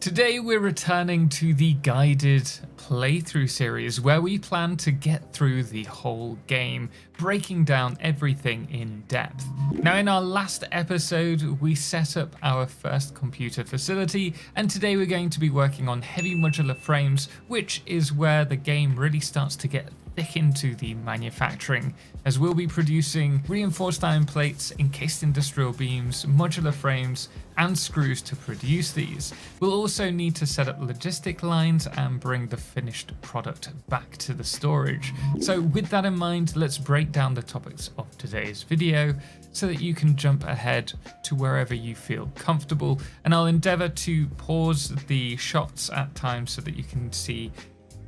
Today we're returning to the guided playthrough series where we plan to get through the whole game, breaking down everything in depth. Now in our last episode we set up our first computer facility, and today we're going to be working on heavy modular frames, which is where the game really starts to get thick into the manufacturing, as we'll be producing reinforced iron plates, encased industrial beams, modular frames and screws to produce these. We'll also need to set up logistic lines and bring the finished product back to the storage. So with that in mind, let's break down the topics of today's video so that you can jump ahead to wherever you feel comfortable, and I'll endeavor to pause the shots at times so that you can see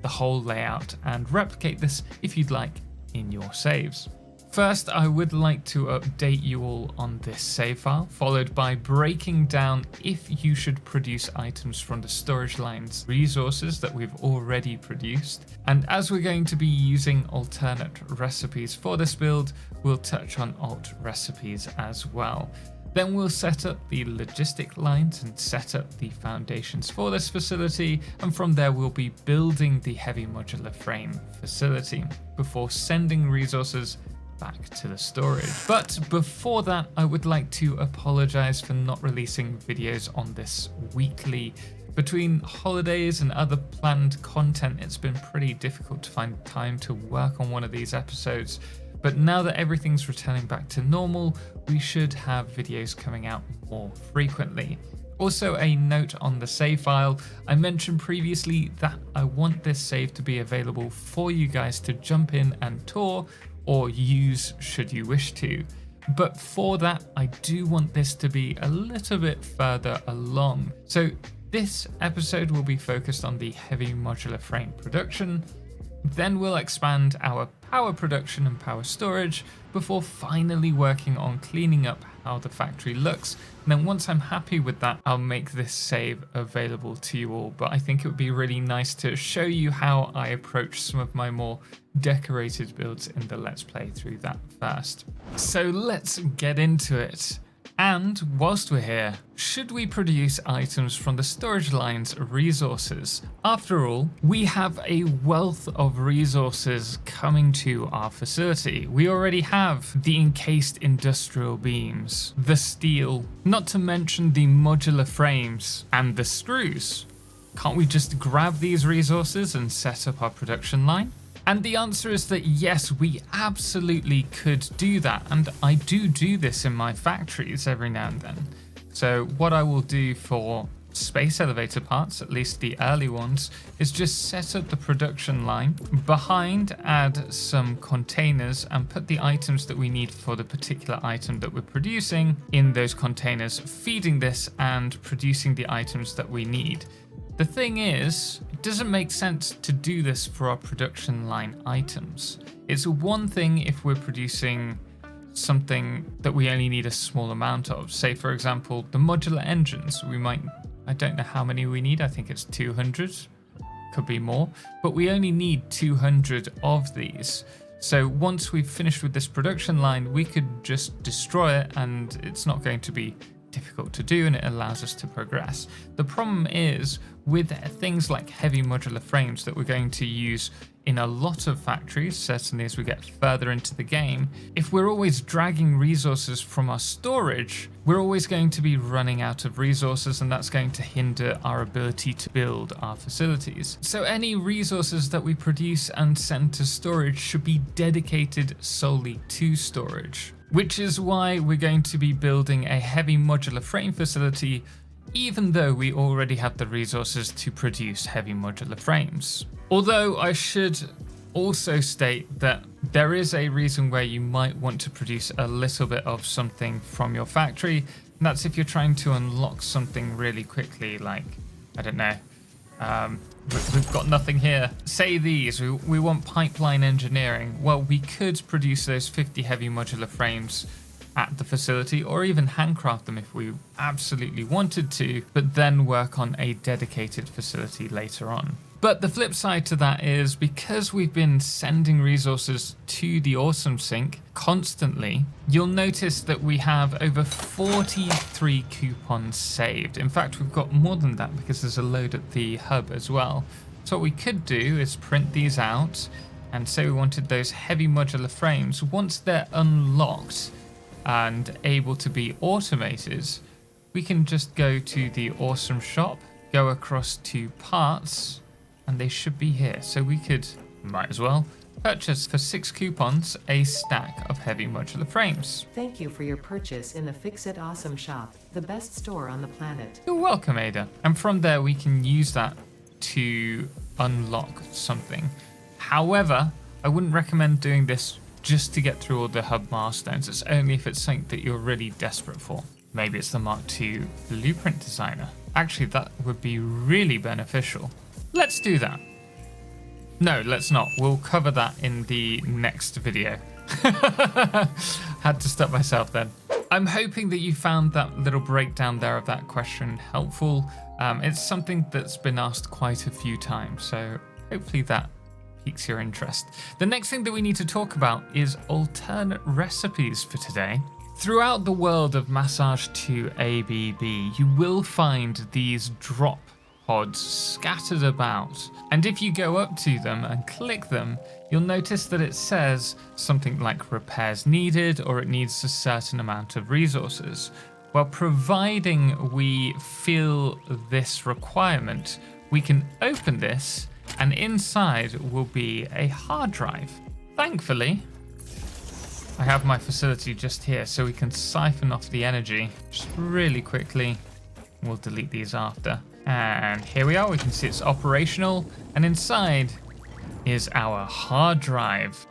the whole layout and replicate this if you'd like in your saves. First, I would like to update you all on this save file, followed by breaking down if you should produce items from the storage lines resources that we've already produced. And as we're going to be using alternate recipes for this build, we'll touch on alt recipes as well. Then we'll set up the logistic lines and set up the foundations for this facility, and from there we'll be building the heavy modular frame facility before sending resources back to the storage. But before that, I would like to apologize for not releasing videos on this weekly. Between holidays and other planned content, it's been pretty difficult to find time to work on one of these episodes. But now that everything's returning back to normal, we should have videos coming out more frequently. Also, a note on the save file. I mentioned previously that I want this save to be available for you guys to jump in and tour or use should you wish to. But for that, I do want this to be a little bit further along. So this episode will be focused on the heavy modular frame production. Then we'll expand our power production and power storage before finally working on cleaning up how the factory looks. And then once I'm happy with that, I'll make this save available to you all. But I think it would be really nice to show you how I approach some of my more decorated builds in the Let's Play through that first. So let's get into it. And whilst we're here, should we produce items from the storage lines resources? After all, we have a wealth of resources coming to our facility. We already have the encased industrial beams, the steel, not to mention the modular frames and the screws. Can't we just grab these resources and set up our production line? And the answer is that yes, we absolutely could do that, and I do this in my factories every now and then. So what I will do for space elevator parts, at least the early ones, is just set up the production line, behind add some containers and put the items that we need for the particular item that we're producing in those containers, feeding this and producing the items that we need. The thing is, it doesn't make sense to do this for our production line items. It's one thing if we're producing something that we only need a small amount of. Say, for example, the modular engines. I don't know how many we need. I think it's 200. Could be more. But we only need 200 of these. So once we've finished with this production line, we could just destroy it and it's not going to be difficult to do, and it allows us to progress. The problem is with things like heavy modular frames that we're going to use in a lot of factories, certainly as we get further into the game, if we're always dragging resources from our storage, we're always going to be running out of resources, and that's going to hinder our ability to build our facilities. So any resources that we produce and send to storage should be dedicated solely to storage. Which is why we're going to be building a heavy modular frame facility, even though we already have the resources to produce heavy modular frames. Although I should also state that there is a reason where you might want to produce a little bit of something from your factory, and that's if you're trying to unlock something really quickly, like, I don't know, we've got nothing here. Say these, we want pipeline engineering. Well, we could produce those 50 heavy modular frames at the facility, or even handcraft them if we absolutely wanted to, but then work on a dedicated facility later on. But the flip side to that is because we've been sending resources to the Awesome Sink constantly, you'll notice that we have over 43 coupons saved. In fact, we've got more than that because there's a load at the hub as well. So what we could do is print these out, and say we wanted those heavy modular frames. Once they're unlocked and able to be automated, we can just go to the Awesome Shop, go across to parts, and they should be here. So we could, might as well, purchase for 6 coupons a stack of heavy modular frames. Thank you for your purchase in the Fix It Awesome Shop, the best store on the planet. You're welcome, Ada. And from there we can use that to unlock something. However, I wouldn't recommend doing this just to get through all the hub milestones. It's only if it's something that you're really desperate for. Maybe it's the Mark II Blueprint Designer. Actually, that would be really beneficial. Let's do that. No, let's not. We'll cover that in the next video. Had to stop myself then. I'm hoping that you found that little breakdown there of that question helpful. It's something that's been asked quite a few times, so hopefully that piques your interest. The next thing that we need to talk about is alternate recipes for today. Throughout the world of Massage 2 ABB, you will find these drop pods scattered about, and if you go up to them and click them, you'll notice that it says something like repairs needed, or it needs a certain amount of resources. Well, providing we fill this requirement, we can open this, and inside will be a hard drive. Thankfully, I have my facility just here, so we can siphon off the energy just really quickly. We'll delete these after. And here we are, we can see it's operational, and inside is our hard drive.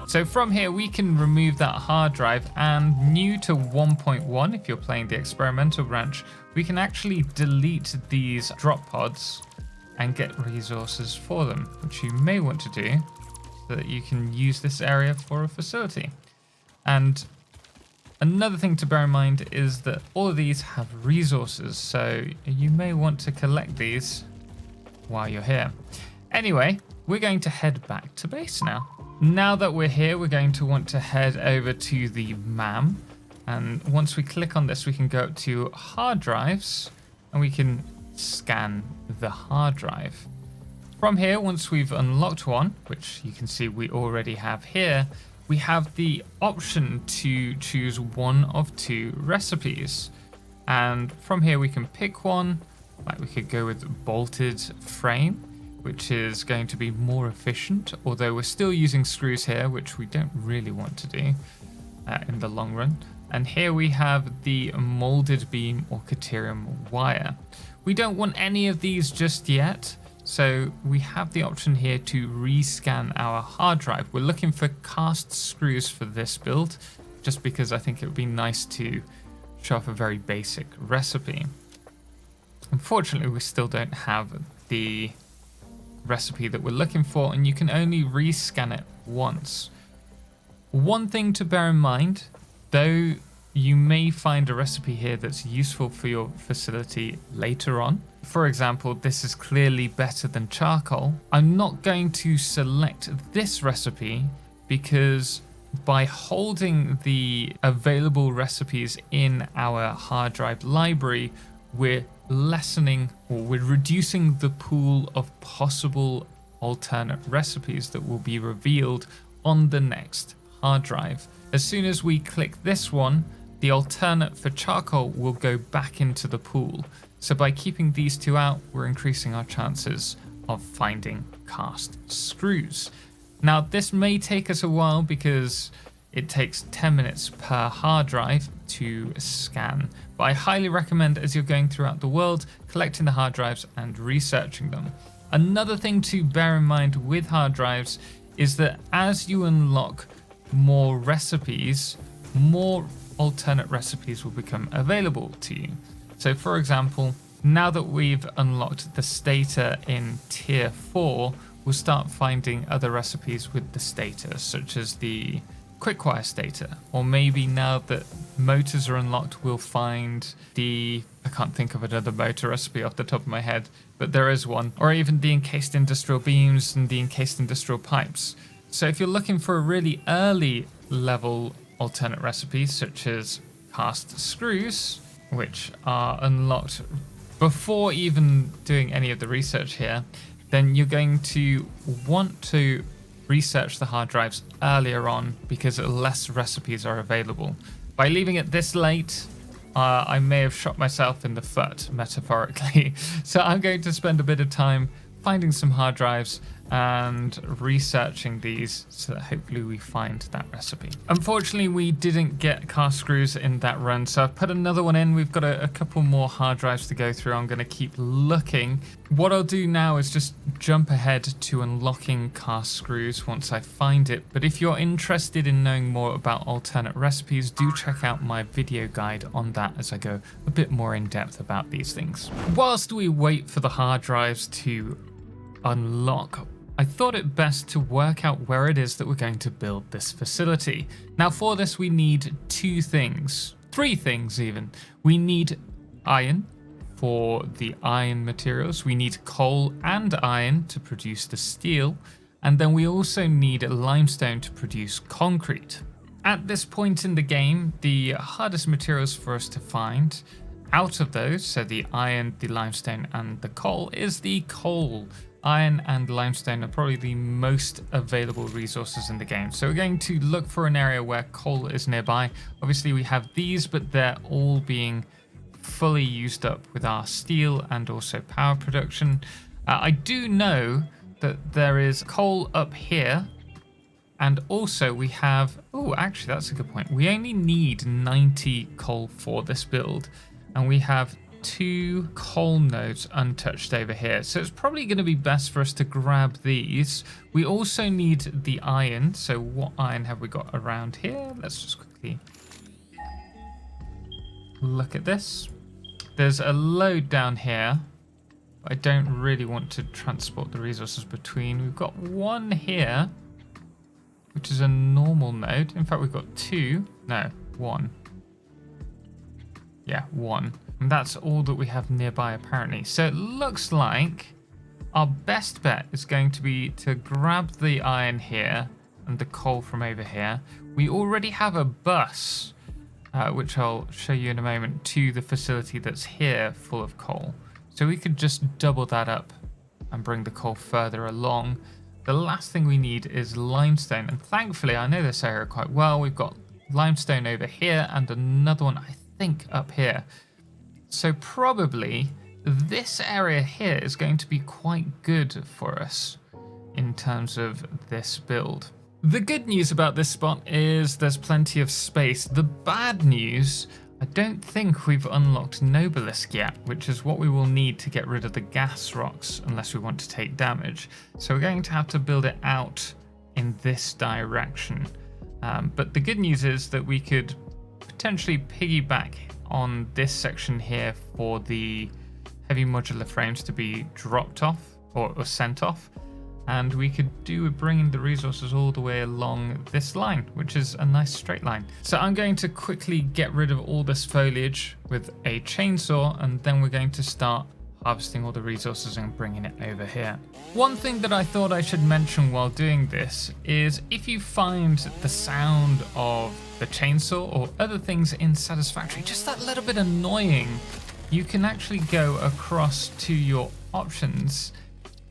So from here we can remove that hard drive, and new to 1.1, if you're playing the experimental branch, we can actually delete these drop pods and get resources for them, which you may want to do so that you can use this area for a facility. And another thing to bear in mind is that all of these have resources, so you may want to collect these while you're here. Anyway, we're going to head back to base now. Now that we're here, we're going to want to head over to the MAM, and once we click on this, we can go up to hard drives, and we can scan the hard drive. From here, once we've unlocked one, which you can see we already have here, we have the option to choose one of 2 recipes. And from here we can pick one, like we could go with bolted frame, which is going to be more efficient, although we're still using screws here, which we don't really want to do in the long run. And here we have the molded beam or caterium wire. We don't want any of these just yet, so we have the option here to rescan our hard drive. We're looking for cast screws for this build, just because I think it would be nice to show off a very basic recipe. Unfortunately, we still don't have the recipe that we're looking for, and you can only rescan it once. One thing to bear in mind, though, you may find a recipe here that's useful for your facility later on. For example, this is clearly better than charcoal. I'm not going to select this recipe because by holding the available recipes in our hard drive library, we're lessening, or we're reducing the pool of possible alternate recipes that will be revealed on the next hard drive. As soon as we click this one, the alternate for charcoal will go back into the pool. So by keeping these 2 out, we're increasing our chances of finding cast screws. Now, this may take us a while because it takes 10 minutes per hard drive to scan, but I highly recommend, as you're going throughout the world, collecting the hard drives and researching them. Another thing to bear in mind with hard drives is that as you unlock more recipes, more alternate recipes will become available to you. So for example, now that we've unlocked the stator in tier 4, we'll start finding other recipes with the stator, such as the quickwire stator, or maybe now that motors are unlocked, we'll find a can't think of another motor recipe off the top of my head, but there is one. Or even the encased industrial beams and the encased industrial pipes. So if you're looking for a really early level alternate recipe, such as cast screws, which are unlocked before even doing any of the research here, then you're going to want to research the hard drives earlier on because less recipes are available. By leaving it this late, I may have shot myself in the foot, metaphorically. So I'm going to spend a bit of time finding some hard drives and researching these so that hopefully we find that recipe. Unfortunately, we didn't get cast screws in that run, so I've put another one in. We've got a couple more hard drives to go through. I'm going to keep looking. What I'll do now is just jump ahead to unlocking cast screws once I find it. But if you're interested in knowing more about alternate recipes, do check out my video guide on that as I go a bit more in depth about these things. Whilst we wait for the hard drives to unlock, I thought it best to work out where it is that we're going to build this facility. Now for this we need three things even. We need iron for the iron materials, we need coal and iron to produce the steel, and then we also need limestone to produce concrete. At this point in the game, the hardest materials for us to find out of those, so the iron, the limestone and the coal, is the coal. Iron and limestone are probably the most available resources in the game. So we're going to look for an area where coal is nearby. Obviously we have these, but they're all being fully used up with our steel and also power production. I do know that there is coal up here. And also we have, oh, actually that's a good point. We only need 90 coal for this build. And we have 2 coal nodes untouched over here, so it's probably going to be best for us to grab these. We also need the iron, so what iron have we got around here? Let's just quickly look at this. There's a load down here. I don't really want to transport the resources between. We've got one here, which is a normal node. In fact, we've got 2. No, 1. Yeah, 1. And that's all that we have nearby apparently. So it looks like our best bet is going to be to grab the iron here and the coal from over here. We already have a bus, which I'll show you in a moment, to the facility that's here full of coal. So we could just double that up and bring the coal further along. The last thing we need is limestone. And thankfully, I know this area quite well. We've got limestone over here and another one, I think, up here. So probably this area here is going to be quite good for us in terms of this build. The good news about this spot is there's plenty of space. The bad news, I don't think we've unlocked Nobelisk yet, which is what we will need to get rid of the gas rocks unless we want to take damage. So we're going to have to build it out in this direction. But the good news is that we could potentially piggyback on this section here for the heavy modular frames to be dropped off or sent off, and we could do with bringing the resources all the way along this line, which is a nice straight line. So I'm going to quickly get rid of all this foliage with a chainsaw, and then we're going to start harvesting all the resources and bringing it over here. One thing that I thought I should mention while doing this is if you find the sound of the chainsaw or other things in Satisfactory just that little bit annoying, you can actually go across to your options,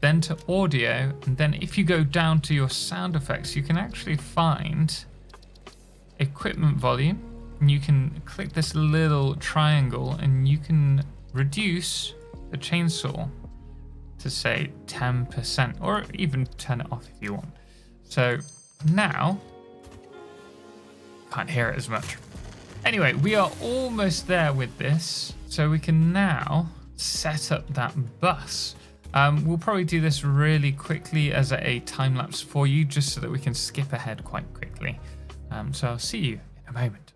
then to audio, and then if you go down to your sound effects, you can actually find equipment volume, and you can click this little triangle and you can reduce the chainsaw to say 10%, or even turn it off if you want. So now can't hear it as much. Anyway, we are almost there with this, so we can now set up that bus. We'll probably do this really quickly as a time lapse for you, just so that we can skip ahead quite quickly. So I'll see you in a moment.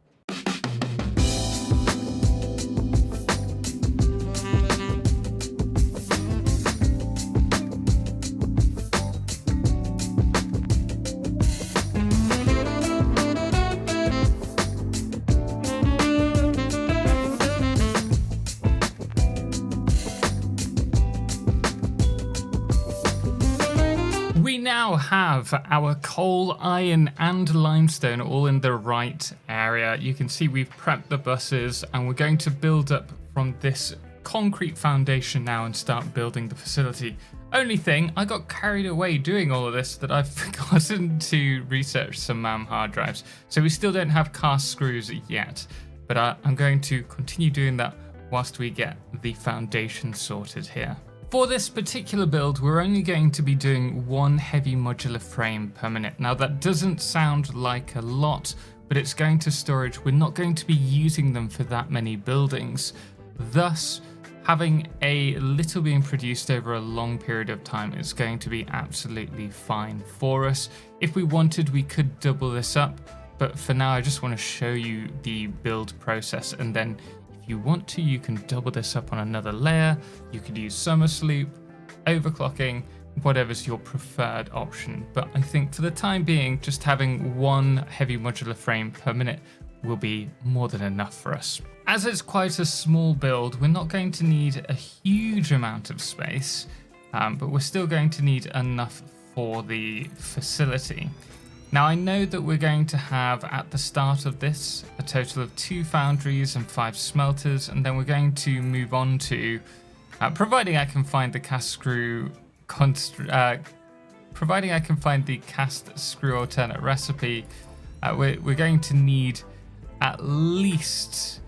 now have our coal, iron and limestone all in the right area. You can see we've prepped the buses and we're going to build up from this concrete foundation now and start building the facility. Only thing, I got carried away doing all of this that I've forgotten to research some hard drives. So we still don't have cast screws yet, but I'm going to continue doing that whilst we get the foundation sorted here. For this particular build, we're only going to be doing one heavy modular frame per minute. Now that doesn't sound like a lot, but it's going to storage. We're not going to be using them for that many buildings. Thus, having a little being produced over a long period of time is going to be absolutely fine for us. If we wanted, we could double this up, but for now I just want to show you the build process, and then if you want to, you can double this up on another layer. You could use summer sloop, overclocking, whatever's your preferred option. But I think for the time being, just having one heavy modular frame per minute will be more than enough for us. As it's quite a small build, we're not going to need a huge amount of space, but we're still going to need enough for the facility. Now I know that we're going to have at the start of this a total of 2 foundries and 5 smelters, and then we're going to move on to, providing I can find the cast screw alternate recipe, we're going to need at least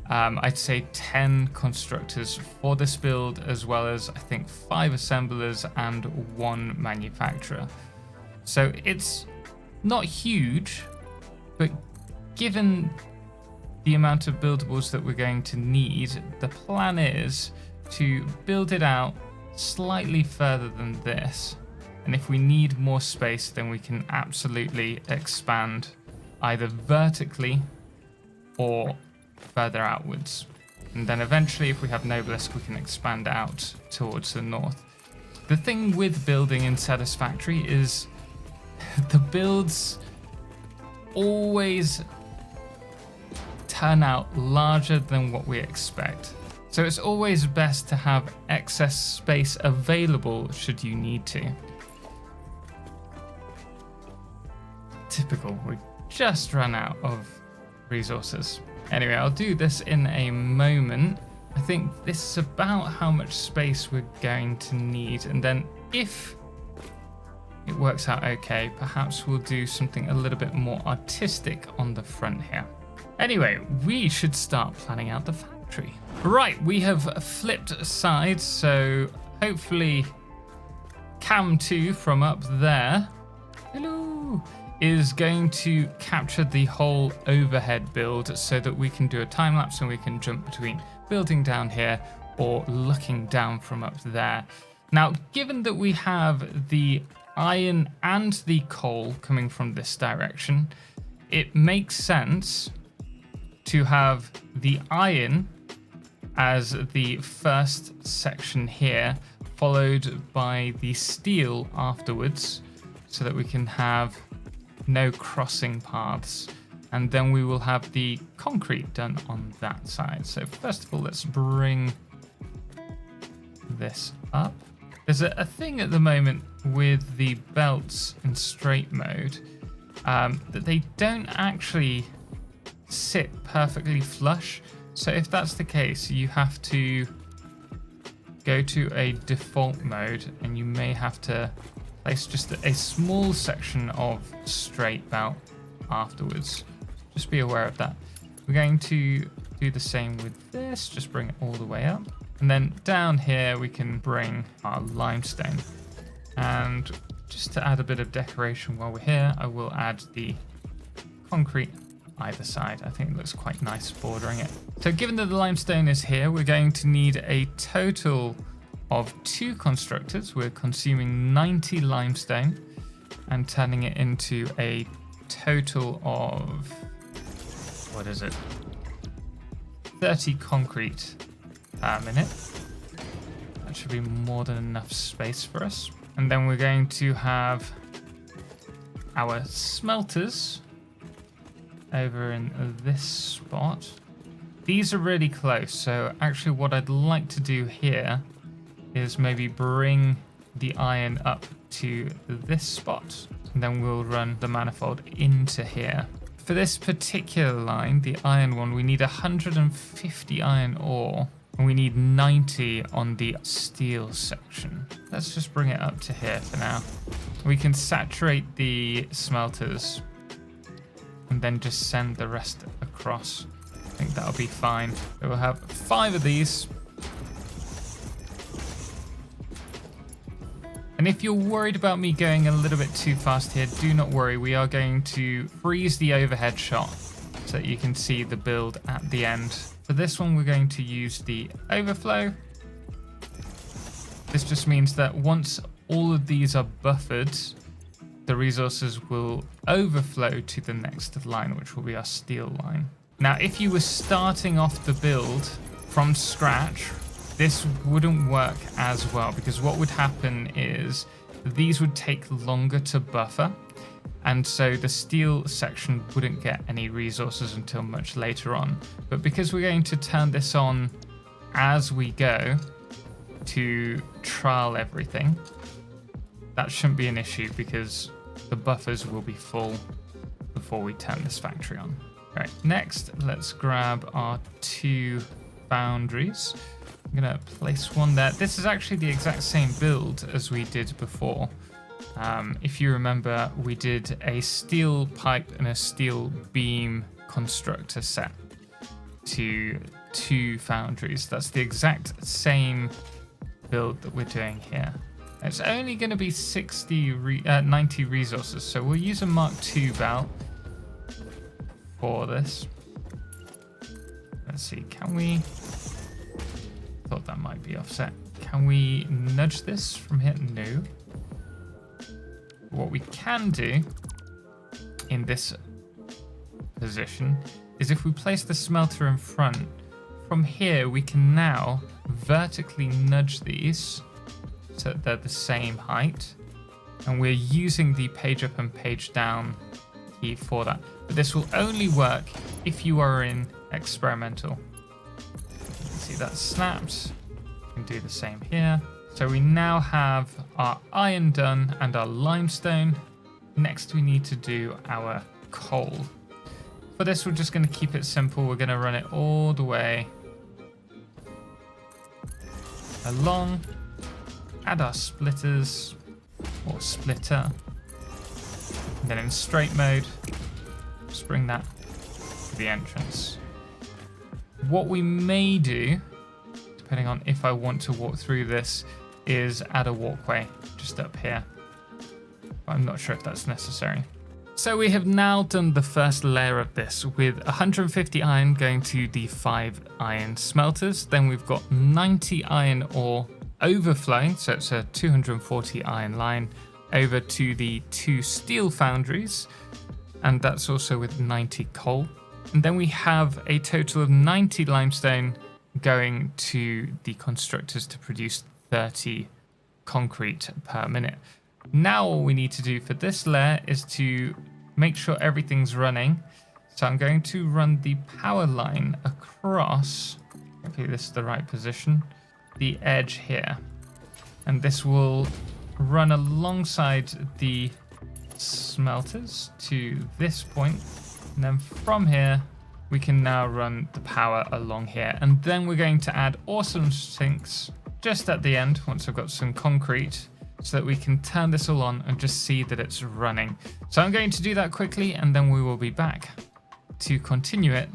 I'd say 10 constructors for this build, as well as I think 5 assemblers and 1 manufacturer. So it's not huge, but given the amount of buildables that we're going to need, the plan is to build it out slightly further than this. And if we need more space, then we can absolutely expand either vertically or further outwards. And then eventually, if we have no obelisk, we can expand out towards the north. The thing with building in Satisfactory is the builds always turn out larger than what we expect. So it's always best to have excess space available should you need to. Typical, we just ran out of resources. Anyway, I'll do this in a moment. I think this is about how much space we're going to need, and then if it works out okay, perhaps we'll do something a little bit more artistic on the front here. Anyway, we should start planning out the factory. Right, we have flipped sides, so hopefully Cam 2 from up there, hello, is going to capture the whole overhead build so that we can do a time lapse and we can jump between building down here or looking down from up there. Now, given that we have the iron and the coal coming from this direction, it makes sense to have the iron as the first section here, followed by the steel afterwards, so that we can have no crossing paths, and then we will have the concrete done on that side. So first of all, let's bring this up. There's a thing at the moment with the belts in straight mode that they don't actually sit perfectly flush. So if that's the case, you have to go to a default mode and you may have to place just a small section of straight belt afterwards. Just be aware of that. We're going to do the same with this, just bring it all the way up. And then down here, we can bring our limestone. And just to add a bit of decoration while we're here, I will add the concrete either side. I think it looks quite nice bordering it. So given that the limestone is here, we're going to need a total of 2 constructors. We're consuming 90 limestone and turning it into a total of, what is it? 30 concrete per minute. That should be more than enough space for us. And then we're going to have our smelters over in this spot. These are really close, so actually what I'd like to do here is maybe bring the iron up to this spot. And then we'll run the manifold into here. For this particular line, the iron one, we need 150 iron ore. And we need 90 on the steel section. Let's just bring it up to here for now. We can saturate the smelters and then just send the rest across. I think that'll be fine. So we'll have 5 of these. And if you're worried about me going a little bit too fast here, do not worry. We are going to freeze the overhead shot so that you can see the build at the end. For this one, we're going to use the overflow. This just means that once all of these are buffered, the resources will overflow to the next line, which will be our steel line. Now, if you were starting off the build from scratch, this wouldn't work as well, because what would happen is these would take longer to buffer, and so the steel section wouldn't get any resources until much later on. But because we're going to turn this on as we go to trial everything, that shouldn't be an issue because the buffers will be full before we turn this factory on. Right, next, let's grab our 2 foundries. I'm gonna place one there. This is actually the exact same build as we did before. If you remember, we did a steel pipe and a steel beam constructor set to 2 foundries. That's the exact same build that we're doing here. It's only going to be 90 resources, so we'll use a Mark II belt for this. Let's see, can we... Thought that might be offset. Can we nudge this from here? No. What we can do in this position is if we place the smelter in front, from here we can now vertically nudge these so that they're the same height, and we're using the page up and page down key for that. But this will only work if you are in experimental. You can see that snapped. We can do the same here. So we now have our iron done and our limestone. Next we need to do our coal. For this, we're just going to keep it simple. We're going to run it all the way along, add our splitters or splitter, and then in straight mode, just bring that to the entrance. What we may do, depending on if I want to walk through this, is add a walkway just up here. I'm not sure if that's necessary. So we have now done the first layer of this with 150 iron going to the 5 iron smelters. Then we've got 90 iron ore overflowing, so it's a 240 iron line over to the 2 steel foundries, and that's also with 90 coal. And then we have a total of 90 limestone going to the constructors to produce 30 concrete per minute. Now all we need to do for this layer is to make sure everything's running. So I'm going to run the power line across, hopefully this is the right position, the edge here. And this will run alongside the smelters to this point. And then from here, we can now run the power along here. And then we're going to add awesome sinks just at the end, once I've got some concrete, so that we can turn this all on and just see that it's running. So I'm going to do that quickly, and then we will be back to continue it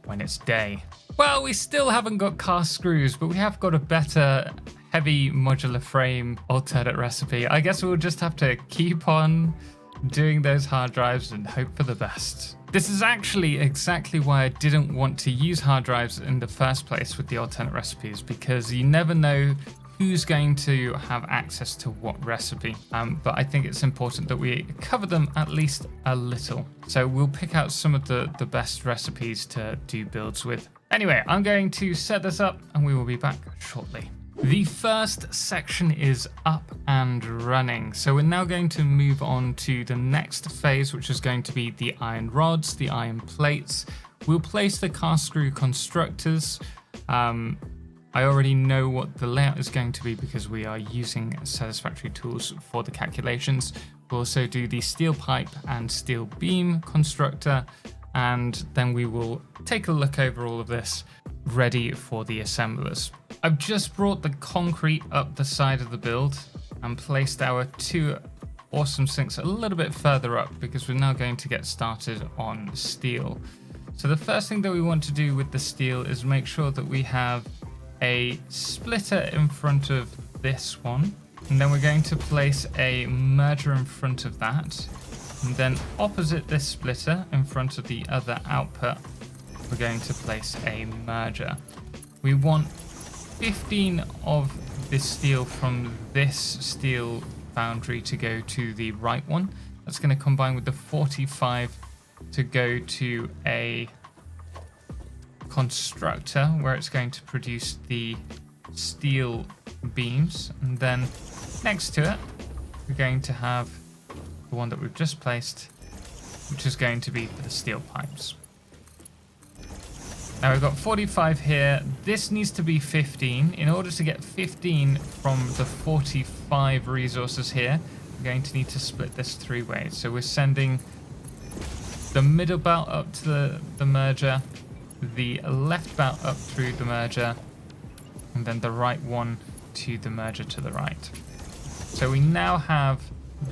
when it's day. Well, we still haven't got cast screws, but we have got a better heavy modular frame alternate recipe. I guess we'll just have to keep on doing those hard drives and hope for the best. This is actually exactly why I didn't want to use hard drives in the first place with the alternate recipes, because you never know who's going to have access to what recipe. But I think it's important that we cover them at least a little. So we'll pick out some of the best recipes to do builds with. Anyway, I'm going to set this up and we will be back shortly. The first section is up and running. So we're now going to move on to the next phase, which is going to be the iron rods, the iron plates. We'll place the cast screw constructors I already know what the layout is going to be because we are using Satisfactory tools for the calculations. We'll also do the steel pipe and steel beam constructor, and then we will take a look over all of this ready for the assemblers. I've just brought the concrete up the side of the build and placed our 2 awesome sinks a little bit further up because we're now going to get started on steel. So the first thing that we want to do with the steel is make sure that we have a splitter in front of this one, and then we're going to place a merger in front of that, and then opposite this splitter in front of the other output we're going to place a merger. We want 15 of this steel from this steel boundary to go to the right one. That's going to combine with the 45 to go to a constructor where it's going to produce the steel beams, and then next to it we're going to have the one that we've just placed, which is going to be for the steel pipes. Now we've got 45 here. This needs to be 15. In order to get 15 from the 45 resources here, we're going to need to split this 3 ways. So we're sending the middle belt up to the merger, the left belt up through the merger, and then the right one to the merger to the right. So we now have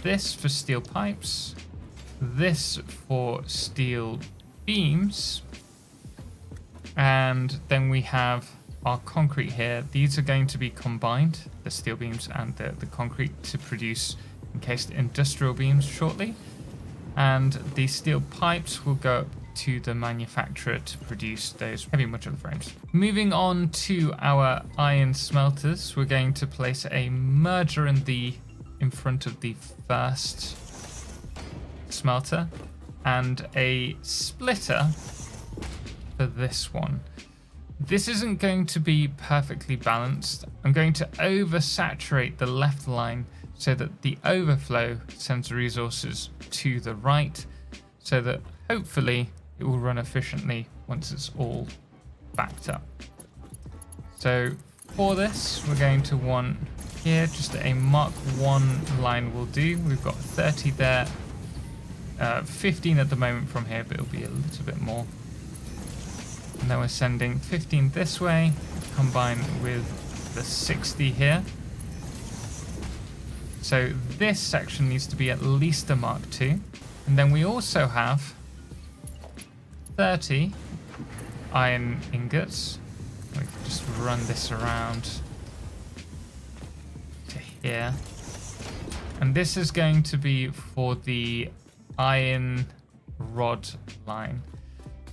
this for steel pipes, this for steel beams, and then we have our concrete here. These are going to be combined, the steel beams and the concrete, to produce encased industrial beams shortly, and the steel pipes will go up to the manufacturer to produce those heavy modular frames. Moving on to our iron smelters, we're going to place a merger in front of the first smelter and a splitter for this one. This isn't going to be perfectly balanced. I'm going to oversaturate the left line so that the overflow sends resources to the right, so that hopefully it will run efficiently once it's all backed up. So for this, we're going to want here just a Mark 1 line will do. We've got 30 there, 15 at the moment from here, but it'll be a little bit more. And then we're sending 15 this way, combined with the 60 here. So this section needs to be at least a Mark 2. And then we also have 30 iron ingots. We can just run this around to here. And this is going to be for the iron rod line.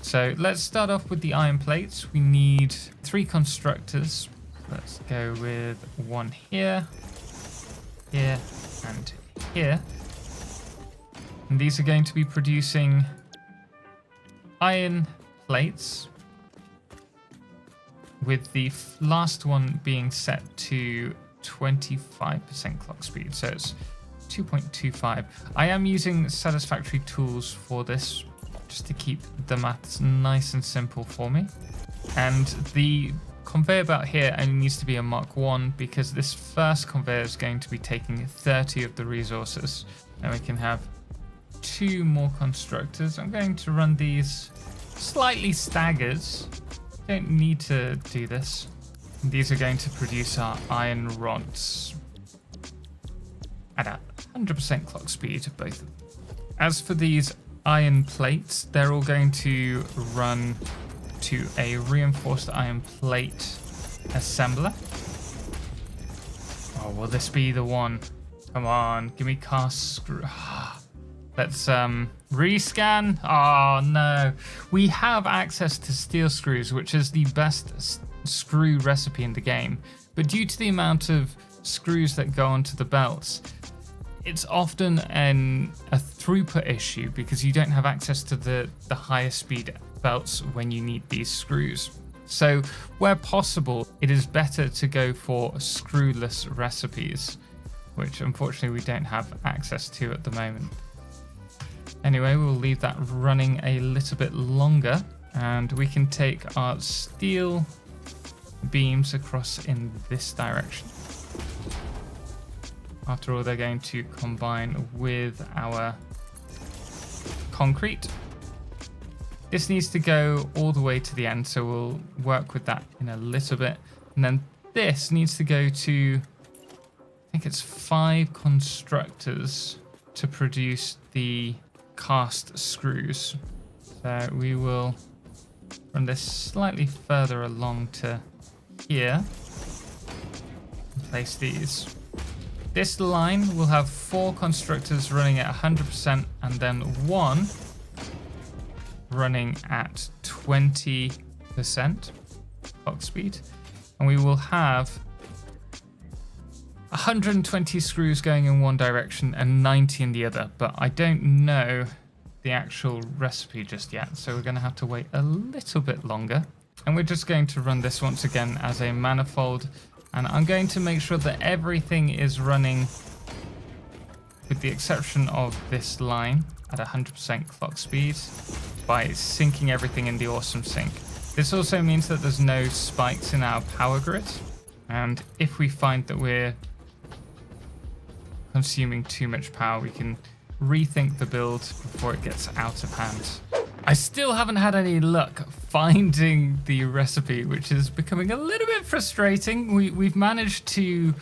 So let's start off with the iron plates. We need 3 constructors. Let's go with 1 here, here, and here. And these are going to be producing iron plates, with the last one being set to 25% clock speed, so it's 2.25. I am using Satisfactory tools for this, just to keep the maths nice and simple for me. And the conveyor belt here only needs to be a Mark 1 because this first conveyor is going to be taking 30 of the resources. And we can have 2 more constructors. I'm going to run these slightly staggered. Don't need to do this. These are going to produce our iron rods at a 100% clock speed, both of them. As for these iron plates, they're all going to run to a reinforced iron plate assembler. Oh, will this be the one? Come on, give me cast screw. Let's rescan. Oh no, we have access to steel screws, which is the best screw recipe in the game, but due to the amount of screws that go onto the belts, it's often a throughput issue because you don't have access to the higher speed belts when you need these screws. So where possible, it is better to go for screwless recipes, which unfortunately we don't have access to at the moment. Anyway, we'll leave that running a little bit longer, and we can take our steel beams across in this direction. After all, they're going to combine with our concrete. This needs to go all the way to the end, so we'll work with that in a little bit. And then this needs to go to, I think it's 5 constructors to produce the cast screws. So we will run this slightly further along to here and place these. This line will have 4 constructors running at 100% and then 1 running at 20% clock speed. And we will have 120 screws going in one direction and 90 in the other. But I don't know the actual recipe just yet, so we're going to have to wait a little bit longer. And we're just going to run this once again as a manifold. And I'm going to make sure that everything is running, with the exception of this line, at 100% clock speed by syncing everything in the awesome sync. This also means that there's no spikes in our power grid. And if we find that we're consuming too much power, we can rethink the build before it gets out of hand. I still haven't had any luck finding the recipe, which is becoming a little bit frustrating. We've managed to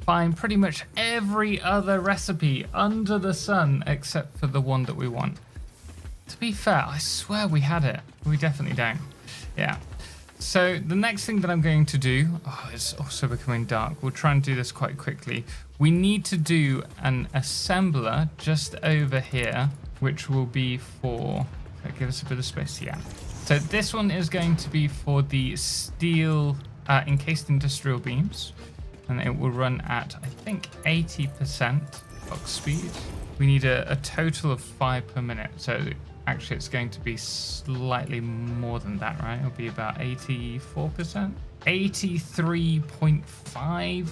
find pretty much every other recipe under the sun except for the one that we want. To be fair, I swear we had it. We definitely don't. Yeah. So the next thing that I'm going to do, it's also becoming dark. We'll try and do this quite quickly. We need to do an assembler just over here, which will be for, give us a bit of space, yeah. So this one is going to be for the steel encased industrial beams, and it will run at, I think, 80% clock speed. We need a total of 5 per minute. So actually it's going to be slightly more than that, right? It'll be about 84%. 83.5.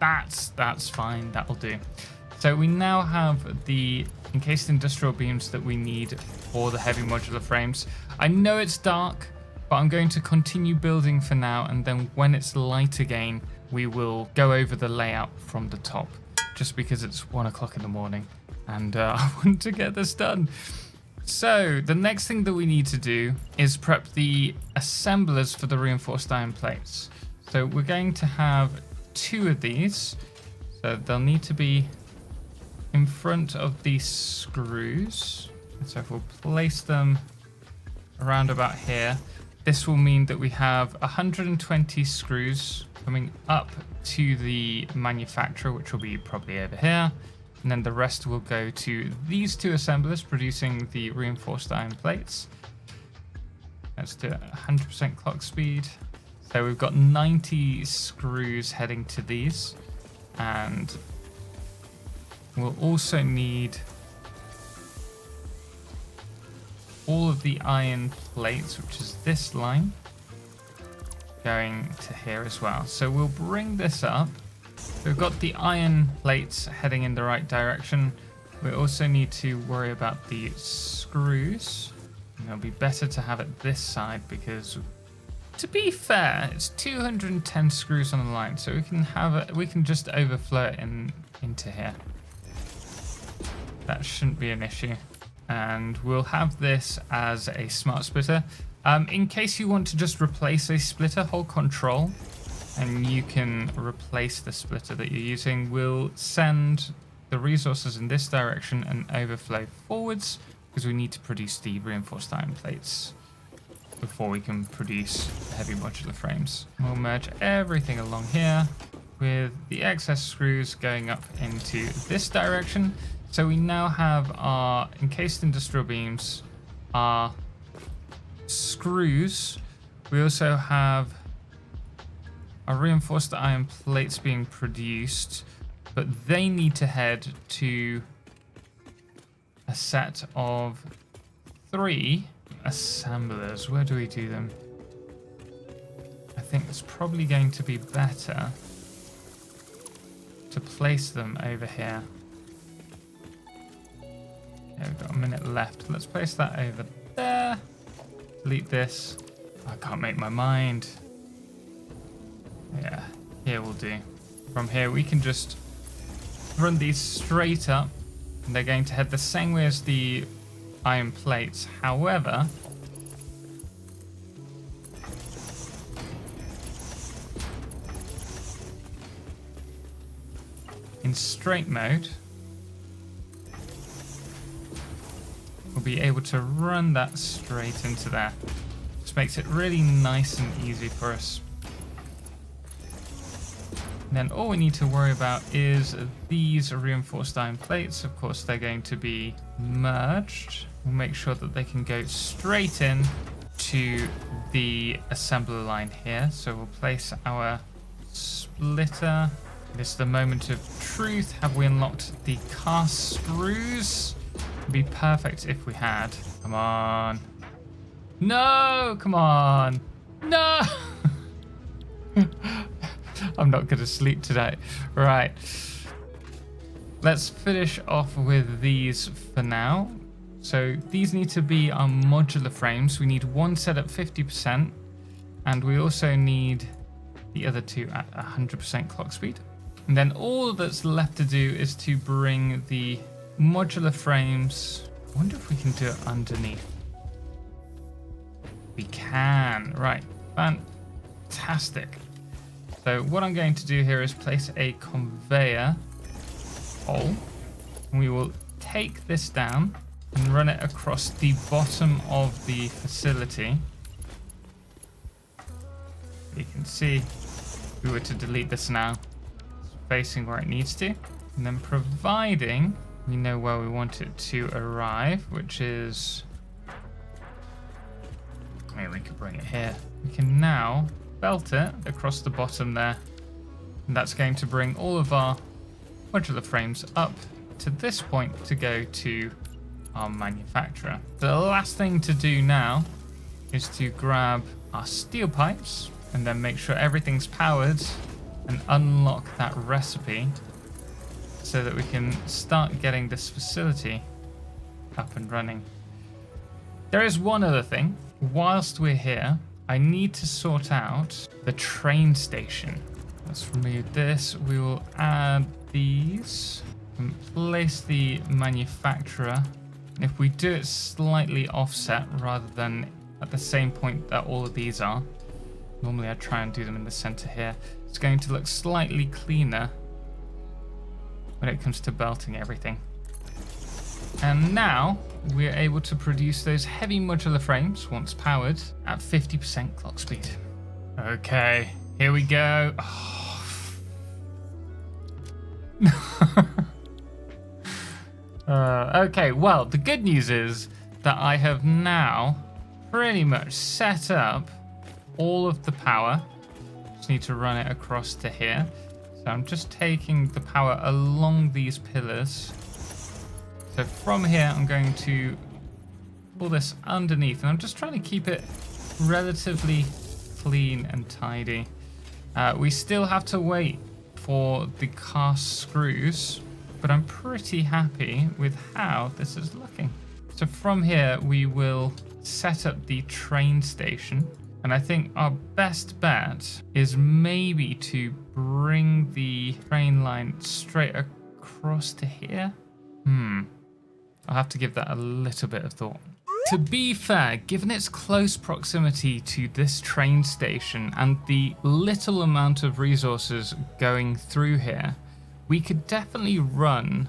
That's fine, that'll do. So we now have the encased industrial beams that we need for the heavy modular frames. I know it's dark, but I'm going to continue building for now, and then when it's light again, we will go over the layout from the top, just because it's 1 o'clock in the morning and I want to get this done. So the next thing that we need to do is prep the assemblers for the reinforced iron plates. So we're going to have 2 of these. So they'll need to be in front of these screws. So if we'll place them around about here, this will mean that we have 120 screws coming up to the manufacturer, which will be probably over here. And then the rest will go to these 2 assemblers producing the reinforced iron plates. Let's do it at 100% clock speed. So we've got 90 screws heading to these. And we'll also need all of the iron plates, which is this line, going to here as well. So we'll bring this up. We've got the iron plates heading in the right direction. We also need to worry about the screws. And it'll be better to have it this side because, to be fair, it's 210 screws on the line, so we can have it. We can just overflow it into here. That shouldn't be an issue. And we'll have this as a smart splitter. In case you want to just replace a splitter, hold Control, and you can replace the splitter that you're using. We'll send the resources in this direction and overflow forwards because we need to produce the reinforced iron plates before we can produce heavy modular frames. We'll merge everything along here with the excess screws going up into this direction. So we now have our encased industrial beams, our screws. We also have our reinforced iron plates being produced, but they need to head to a set of 3 assemblers. Where do we do them? I think it's probably going to be better to place them over here. Yeah, we've got a minute left. Let's place that over there. Delete this. I can't make my mind. here will do. From here we can just run these straight up, and they're going to head the same way as the iron plates. However, in straight mode, we'll be able to run that straight into there. Just makes it really nice and easy for us. And then all we need to worry about is these reinforced iron plates. Of course, they're going to be merged. We'll make sure that they can go straight in to the assembler line here. So we'll place our splitter. This is the moment of truth. Have we unlocked the cast screws? It'd be perfect if we had. Come on. No, come on. No. I'm not going to sleep today. Right. Let's finish off with these for now. So these need to be our modular frames. We need one set at 50%, and we also need the other two at 100% clock speed. And then all that's left to do is to bring the modular frames. I wonder if we can do it underneath. We can. Right. Fantastic. So what I'm going to do here is place a conveyor hole. And we will take this down and run it across the bottom of the facility. You can see if we were to delete this now, facing where it needs to, and then providing we know where we want it to arrive, which is, maybe we could bring it here. We can now belt it across the bottom there, and that's going to bring all of our modular frames up to this point to go to our manufacturer. The last thing to do now is to grab our steel pipes and then make sure everything's powered and unlock that recipe so that we can start getting this facility up and running. There is one other thing. Whilst we're here, I need to sort out the train station. Let's remove this. We will add these and place the manufacturer. If we do it slightly offset rather than at the same point that all of these are, normally I try and do them in the center here, it's going to look slightly cleaner when it comes to belting everything. And now we're able to produce those heavy modular frames once powered at 50% clock speed. Okay, here we go. Oh. Okay, well, the good news is that I have now pretty much set up all of the power. Just need to run it across to here. So I'm just taking the power along these pillars. So from here, I'm going to pull this underneath, and I'm just trying to keep it relatively clean and tidy. We still have to wait for the cast screws, but I'm pretty happy with how this is looking. So from here, we will set up the train station. And I think our best bet is maybe to bring the train line straight across to here. I'll have to give that a little bit of thought. To be fair, given its close proximity to this train station and the little amount of resources going through here, we could definitely run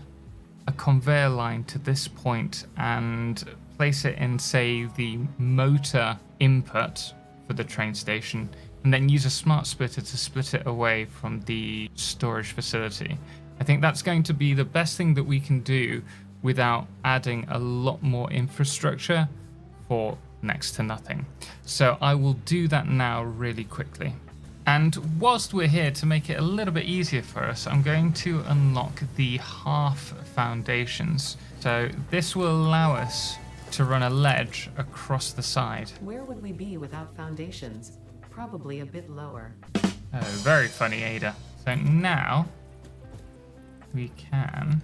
a conveyor line to this point and place it in, say, the motor input for the train station, and then use a smart splitter to split it away from the storage facility. I think that's going to be the best thing that we can do without adding a lot more infrastructure for next to nothing. So I will do that now really quickly. And whilst we're here, to make it a little bit easier for us, I'm going to unlock the half foundations. So this will allow us to run a ledge across the side. Where would we be without foundations? Probably a bit lower. Oh, very funny, Ada. So now we can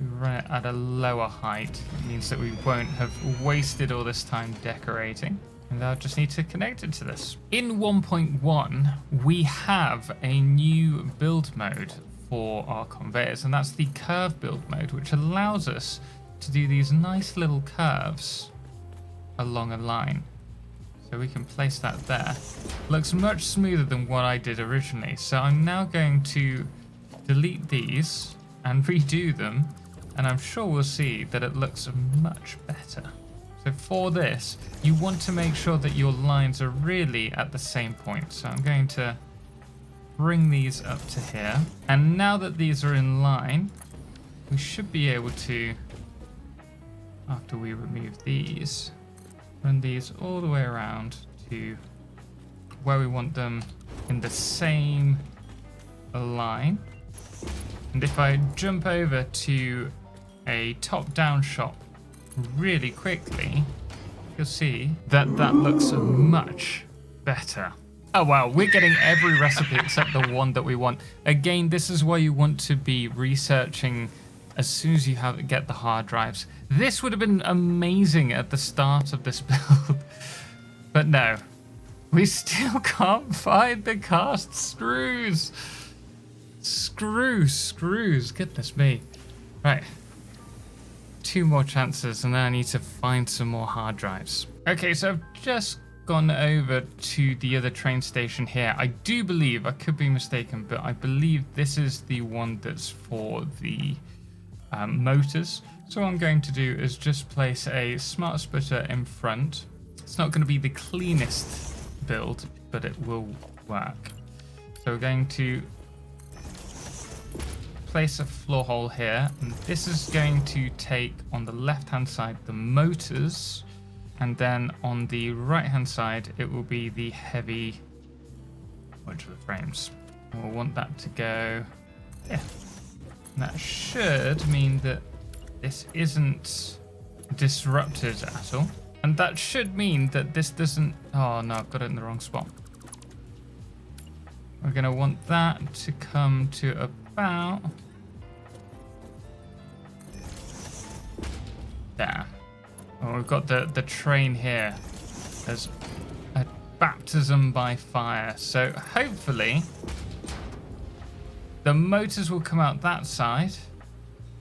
run it at a lower height. It means that we won't have wasted all this time decorating. And I'll just need to connect it to this. In 1.1, we have a new build mode for our conveyors, and that's the curve build mode, which allows us to do these nice little curves along a line. So we can place that there. Looks much smoother than what I did originally. So I'm now going to delete these and redo them, and I'm sure we'll see that it looks much better. So for this, you want to make sure that your lines are really at the same point. So I'm going to bring these up to here. And now that these are in line, we should be able to, after we remove these, run these all the way around to where we want them in the same line. And if I jump over to a top-down shot really quickly, you'll see that that looks much better. Oh wow, we're getting every recipe except the one that we want. Again, this is why you want to be researching as soon as you get the hard drives. This would have been amazing at the start of this build, but no, we still can't find the cast screws. Screws, goodness me. Right. 2 more chances and then I need to find some more hard drives. Okay, so I've just gone over to the other train station here. I do believe, I could be mistaken, but I believe this is the one that's for the motors. So what I'm going to do is just place a smart splitter in front. It's not going to be the cleanest build, but it will work. So we're going to place a floor hole here, and this is going to take on the left hand side the motors, and then on the right hand side it will be the heavy modular frames. We'll want that to go here. And that should mean that this isn't disrupted at all, and that should mean that this doesn't, oh no, I've got it in the wrong spot. We're going to want that to come to about there. Oh, we've got the train here as a baptism by fire. So hopefully the motors will come out that side,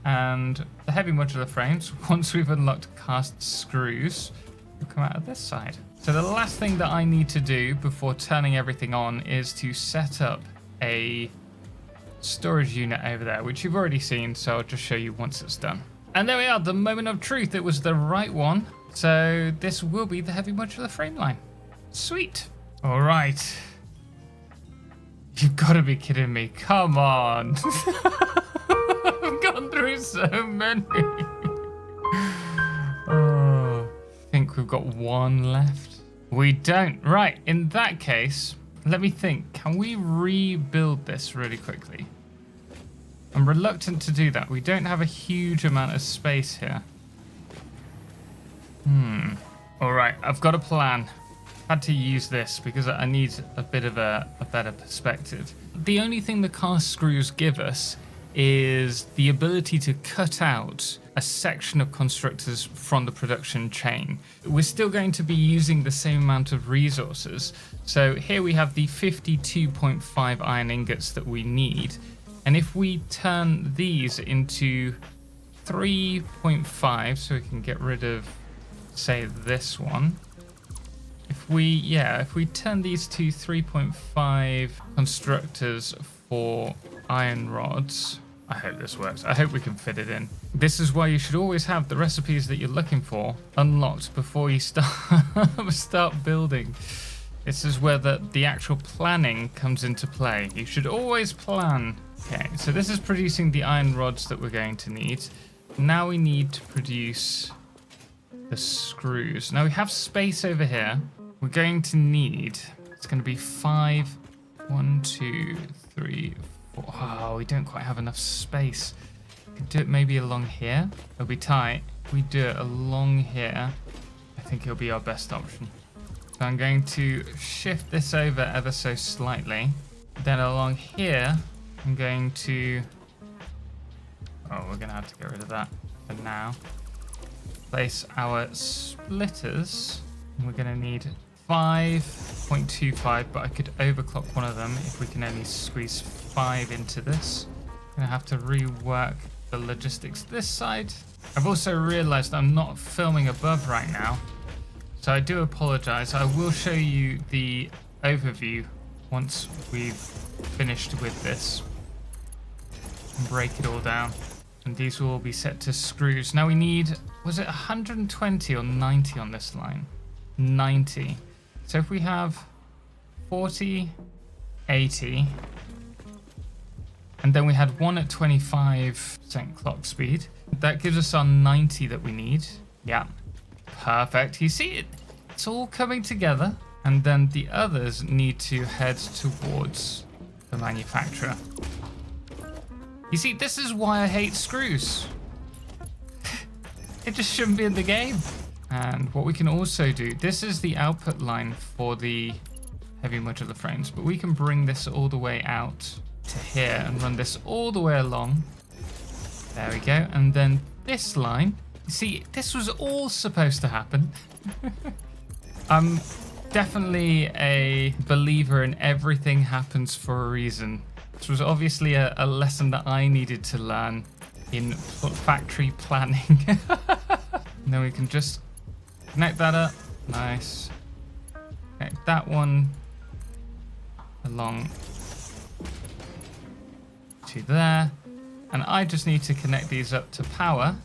and the heavy modular frames, once we've unlocked cast screws, will come out of this side. So the last thing that I need to do before turning everything on is to set up a storage unit over there, which you've already seen, so I'll just show you once it's done. And there we are, the moment of truth. It was the right one. So this will be the heavy modular frame line. Sweet. All right. You've got to be kidding me. Come on. I've gone through so many. Oh, I think we've got one left. We don't. Right, in that case, let me think. Can we rebuild this really quickly? I'm reluctant to do that. We don't have a huge amount of space here. All right, I've got a plan. Had to use this because I need a bit of a better perspective. The only thing the cast screws give us is the ability to cut out a section of constructors from the production chain. We're still going to be using the same amount of resources. So here we have the 52.5 iron ingots that we need. And if we turn these into 3.5, so we can get rid of, say, this one. If we turn these to 3.5 constructors for iron rods, I hope this works. I hope we can fit it in. This is why you should always have the recipes that you're looking for unlocked before you start building. This is where the actual planning comes into play. You should always plan. Okay, so this is producing the iron rods that we're going to need. Now we need to produce the screws. Now we have space over here. We're going to need, it's going to be 5, 1, 2, 3, 4. Oh, we don't quite have enough space. We could do it maybe along here. It'll be tight. If we do it along here, I think it'll be our best option. So I'm going to shift this over ever so slightly. Then along here, I'm going to, oh, we're going to have to get rid of that for now. Place our splitters And we're going to need 5.25, but I could overclock one of them if we can only squeeze 5 into this. I'm going to have to rework the logistics this side. I've also realized I'm not filming above right now, so I do apologize. I will show you the overview once we've finished with this and break it all down. And these will all be set to screws. Now we need, was it 120 or 90 on this line? 90. So if we have 40, 80, and then we had one at 25% clock speed, that gives us our 90 that we need. Yeah, perfect. You see, it's all coming together. And then the others need to head towards the manufacturer. You see, this is why I hate screws. It just shouldn't be in the game. And what we can also do, this is the output line for the heavy modular frames, but we can bring this all the way out to here and run this all the way along. There we go. And then this line, see, this was all supposed to happen. I'm definitely a believer in everything happens for a reason. This was obviously a lesson that I needed to learn in factory planning. And then we can just connect that up. Nice. Connect that one along to there. And I just need to connect these up to power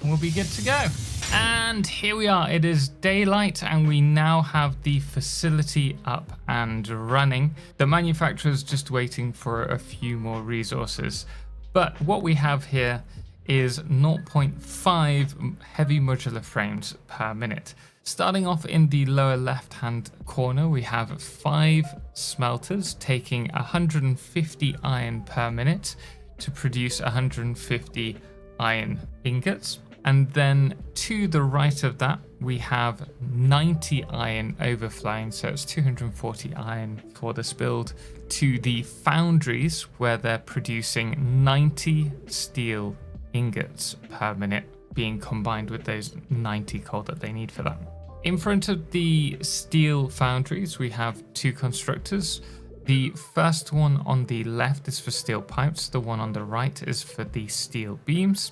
and we'll be good to go. And here we are. It is daylight and we now have the facility up and running. The manufacturer's just waiting for a few more resources. But what we have here is 0.5 heavy modular frames per minute. Starting off in the lower left-hand corner, we have 5 smelters taking 150 iron per minute to produce 150 iron ingots. And then to the right of that, we have 90 iron overflowing, so it's 240 iron for this build, to the foundries where they're producing 90 steel ingots per minute, being combined with those 90 coal that they need for that. In front of the steel foundries, we have 2 constructors. The first one on the left is for steel pipes, the one on the right is for the steel beams.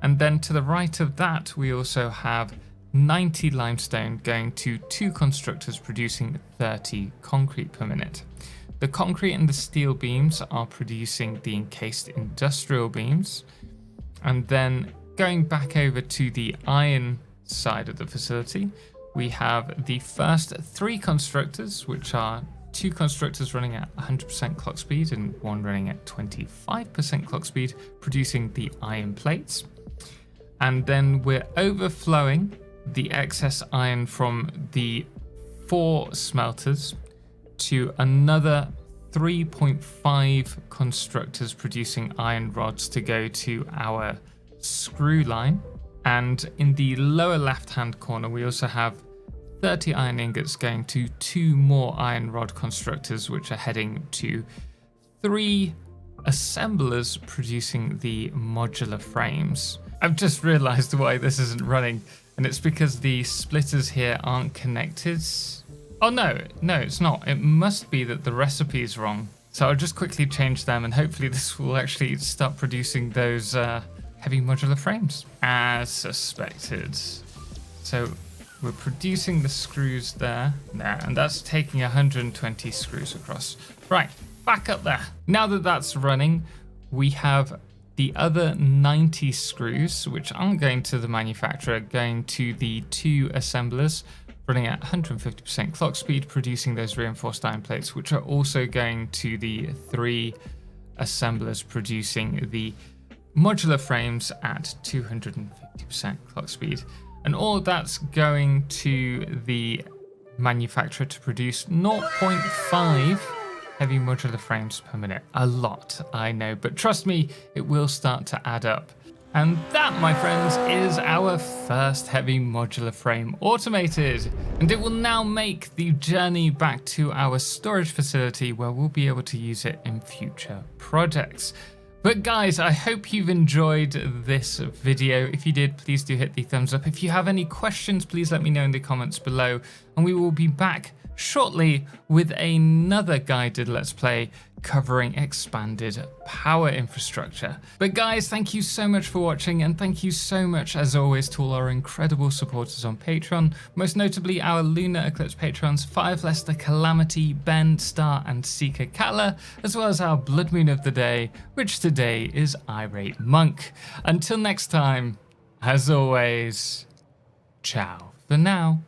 And then to the right of that, we also have 90 limestone going to 2 constructors producing 30 concrete per minute. The concrete and the steel beams are producing the encased industrial beams. And then going back over to the iron side of the facility, we have the first 3 constructors, which are 2 constructors running at 100% clock speed and 1 running at 25% clock speed, producing the iron plates. And then we're overflowing the excess iron from the 4 smelters to another 3.5 constructors producing iron rods to go to our screw line. And in the lower left-hand corner, we also have 30 iron ingots going to 2 more iron rod constructors, which are heading to 3 assemblers producing the modular frames. I've just realized why this isn't running, and it's because the splitters here aren't connected. Oh no, it's not. It must be that the recipe is wrong. So I'll just quickly change them and hopefully this will actually start producing those heavy modular frames as suspected. So we're producing the screws there, and that's taking 120 screws across. Right, back up there. Now that that's running, we have the other 90 screws, which aren't going to the manufacturer, going to the 2 assemblers running at 150% clock speed, producing those reinforced iron plates, which are also going to the 3 assemblers producing the modular frames at 250% clock speed. And all of that's going to the manufacturer to produce 0.5 heavy modular frames per minute. A lot, I know, but trust me, it will start to add up. And that, my friends, is our first heavy modular frame automated. And it will now make the journey back to our storage facility where we'll be able to use it in future projects. But guys, I hope you've enjoyed this video. If you did, please do hit the thumbs up. If you have any questions, please let me know in the comments below, and we will be back shortly with another guided Let's Play covering expanded power infrastructure. But guys, thank you so much for watching, and thank you so much as always to all our incredible supporters on Patreon, most notably our Lunar Eclipse patrons Five Lester, Calamity, Ben, Star and Seeker Kala, as well as our Blood Moon of the day, which today is Irate Monk. Until next time, as always, ciao for now.